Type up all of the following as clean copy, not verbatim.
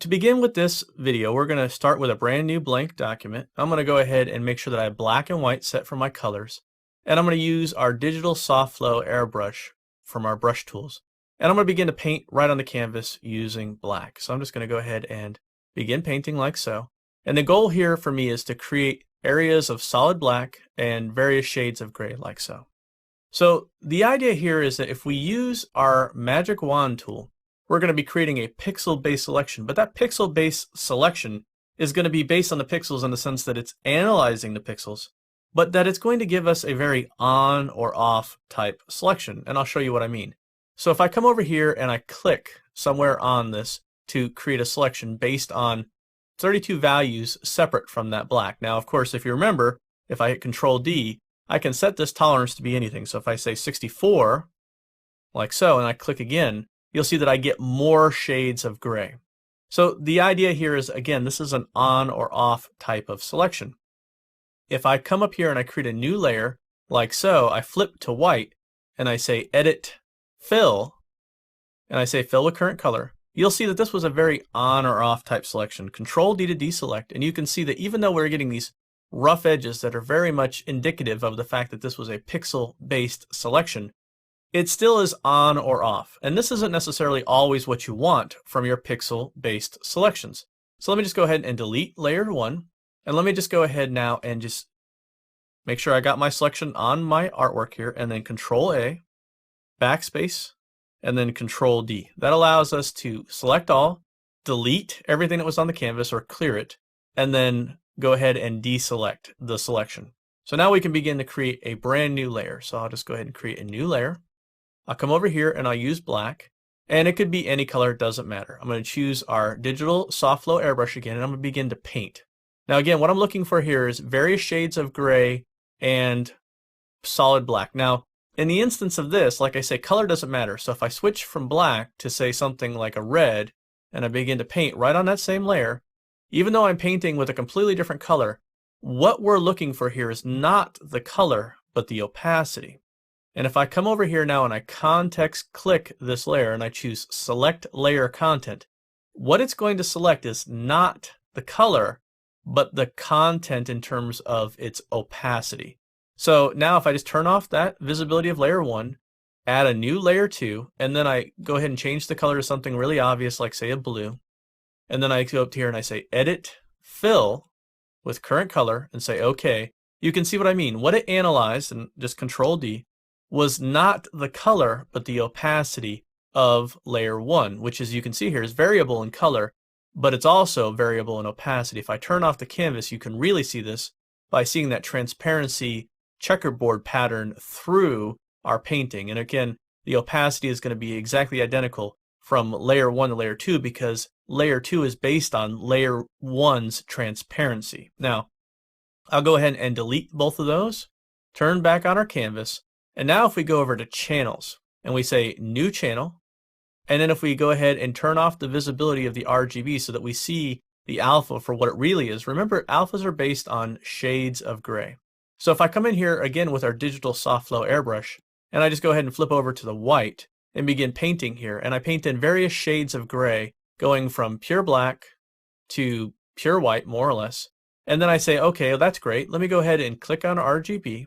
To begin with this video, we're going to start with a brand new blank document. I'm going to go ahead and make sure that I have black and white set for my colors. And I'm going to use our digital soft flow airbrush from our brush tools. And I'm going to begin to paint right on the canvas using black. So I'm just going to go ahead and begin painting like so. And the goal here for me is to create areas of solid black and various shades of gray like so. So the idea here is that if we use our magic wand tool, we're going to be creating a pixel-based selection, but that pixel-based selection is going to be based on the pixels in the sense that it's analyzing the pixels, but that it's going to give us a very on or off type selection, and I'll show you what I mean. So if I come over here and I click somewhere on this to create a selection based on 32 values separate from that black. Now, of course, if you remember, if I hit Control D, I can set this tolerance to be anything. So if I say 64, like so, and I click again, you'll see that I get more shades of gray. So the idea here is, again, this is an on or off type of selection. If I come up here and I create a new layer, like so, I flip to white, and I say Edit, Fill, and I say Fill with Current Color, you'll see that this was a very on or off type selection. Control D to deselect, and you can see that even though we're getting these rough edges that are very much indicative of the fact that this was a pixel-based selection, it still is on or off. And this isn't necessarily always what you want from your pixel-based selections. So let me just go ahead and delete layer 1. And let me just go ahead now and just make sure I got my selection on my artwork here, and then Control A, backspace, and then Control D. That allows us to select all, delete everything that was on the canvas or clear it, and then go ahead and deselect the selection. So now we can begin to create a brand new layer. So I'll just go ahead and create a new layer. I'll come over here and I'll use black, and it could be any color, it doesn't matter. I'm going to choose our digital soft flow airbrush again, and I'm going to begin to paint. Now again, what I'm looking for here is various shades of gray and solid black. Now in the instance of this, like I say, color doesn't matter. So if I switch from black to say something like a red, and I begin to paint right on that same layer, even though I'm painting with a completely different color, what we're looking for here is not the color, but the opacity. And if I come over here now and I context click this layer and I choose Select Layer Content, what it's going to select is not the color, but the content in terms of its opacity. So now if I just turn off that visibility of layer 1, add a new layer 2, and then I go ahead and change the color to something really obvious, like say a blue, and then I go up here and I say Edit, Fill with Current Color, and say OK, you can see what I mean. What it analyzed, and just Control D, was not the color, but the opacity of layer 1, which, as you can see here, is variable in color, but it's also variable in opacity. If I turn off the canvas, you can really see this by seeing that transparency checkerboard pattern through our painting. And again, the opacity is going to be exactly identical from layer 1 to layer 2 because layer 2 is based on layer 1's transparency. Now, I'll go ahead and delete both of those, turn back on our canvas, and now if we go over to channels and we say new channel, and then if we go ahead and turn off the visibility of the RGB so that we see the alpha for what it really is, remember alphas are based on shades of gray. So if I come in here again with our digital soft flow airbrush and I just go ahead and flip over to the white and begin painting here, and I paint in various shades of gray going from pure black to pure white more or less, and then I say okay, well, that's great, let me go ahead and click on RGB,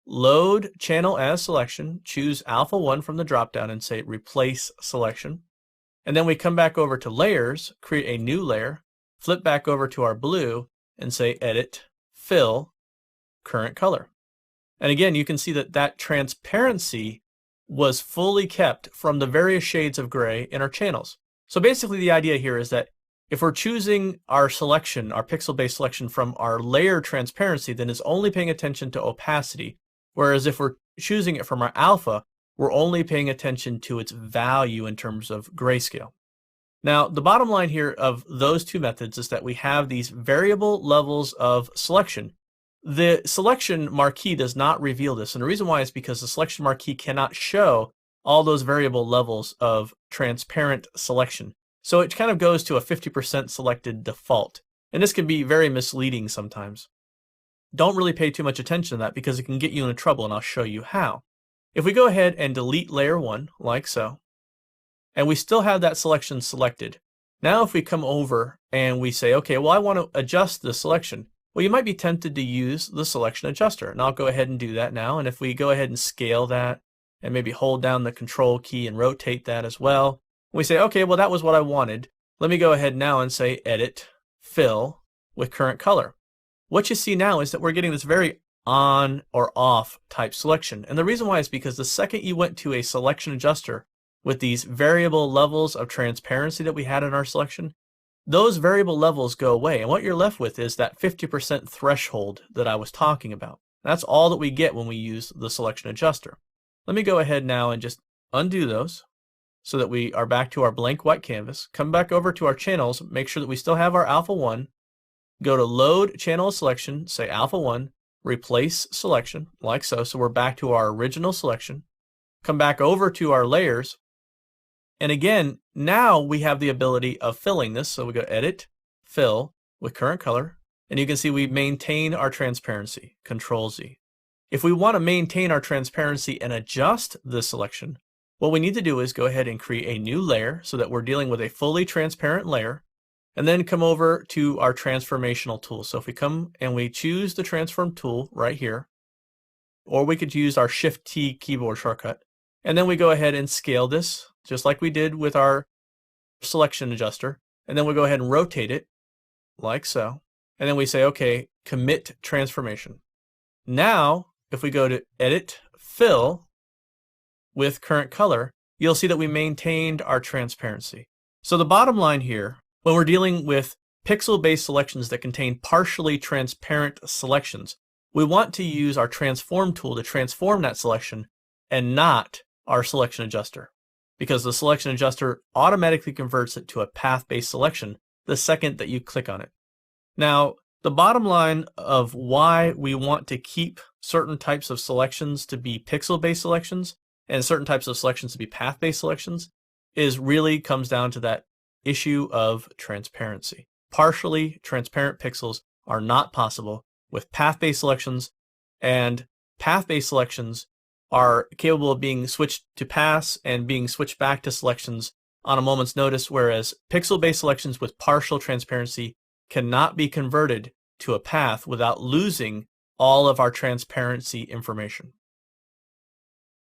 load channel as selection, choose alpha 1 from the drop down and say replace selection, and then we come back over to layers, create a new layer, flip back over to our blue and say Edit, Fill, Current Color. And again, you can see that that transparency was fully kept from the various shades of gray in our channels. So basically the idea here is that if we're choosing our selection, our pixel-based selection from our layer transparency, then it's only paying attention to opacity. Whereas if we're choosing it from our alpha, we're only paying attention to its value in terms of grayscale. Now, the bottom line here of those two methods is that we have these variable levels of selection. The selection marquee does not reveal this, and the reason why is because the selection marquee cannot show all those variable levels of transparent selection. So it kind of goes to a 50% selected default, and this can be very misleading sometimes. Don't really pay too much attention to that because it can get you into trouble, and I'll show you how. If we go ahead and delete layer 1 like so, and we still have that selection selected, Now if we come over and we say, okay, well I want to adjust the selection. Well, you might be tempted to use the selection adjuster, and I'll go ahead and do that now. And if we go ahead and scale that and maybe hold down the control key and rotate that as well, we say, okay, well that was what I wanted. Let me go ahead now and say edit, fill with current color. What you see now is that we're getting this very on or off type selection. And the reason why is because the second you went to a selection adjuster with these variable levels of transparency that we had in our selection, those variable levels go away. And what you're left with is that 50% threshold that I was talking about. That's all that we get when we use the selection adjuster. Let me go ahead now and just undo those so that we are back to our blank white canvas. Come back over to our channels, make sure that we still have our alpha 1. Go to load channel selection, say alpha 1, replace selection, like so. So we're back to our original selection. Come back over to our layers. And again, now we have the ability of filling this. So we go edit, fill with current color. And you can see we maintain our transparency, Control Z. If we want to maintain our transparency and adjust the selection, what we need to do is go ahead and create a new layer so that we're dealing with a fully transparent layer. And then come over to our transformational tool. So if we come and we choose the transform tool right here, or we could use our Shift T keyboard shortcut, and then we go ahead and scale this just like we did with our selection adjuster. And then we go ahead and rotate it like so. And then we say, okay, commit transformation. Now, if we go to edit, fill with current color, you'll see that we maintained our transparency. So the bottom line here, when we're dealing with pixel-based selections that contain partially transparent selections, we want to use our transform tool to transform that selection and not our selection adjuster, because the selection adjuster automatically converts it to a path-based selection the second that you click on it. Now, the bottom line of why we want to keep certain types of selections to be pixel-based selections and certain types of selections to be path-based selections is really comes down to that issue of transparency. Partially transparent pixels are not possible with path-based selections, and path-based selections are capable of being switched to pass and being switched back to selections on a moment's notice, whereas pixel-based selections with partial transparency cannot be converted to a path without losing all of our transparency information.